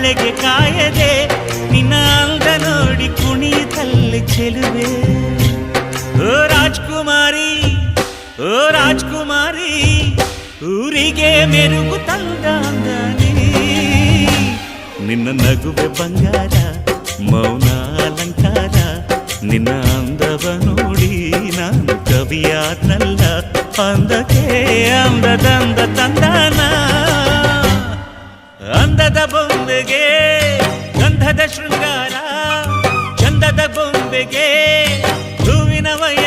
ನಾಳೆಗೆ ಕಾಯದೆ ನಿನ್ನ ಅಂದ ನೋಡಿ ಕುಣಿಯುತ್ತಲ್ಲಿ ಚೆಲುವೆ. ಓ ರಾಜ್ಕುಮಾರಿ, ಓ ರಾಜ್ಕುಮಾರಿ, ಊರಿಗೆ ಮೆರುಗು ತಂದ ನೀ. ನಿನ್ನ ನಗುವೆ ಬಂಗಾರ, ಮೌನ ಅಲಂಕಾರ, ನಿನ್ನ ಅಂದವ ನೋಡಿ ನಾನು ಕವಿಯಾದ್ನಲ್ಲ. ಅಂದಕ್ಕೆ ಅಂದದಂದ ತಂದನ, ಅಂದದ ಬೊಂಬೆಗೆ ಗಂಧದ ಶೃಂಗಾರ, ಚಂದದ ಬೊಂಬೆಗೆ ಹೂವಿನ ವಯ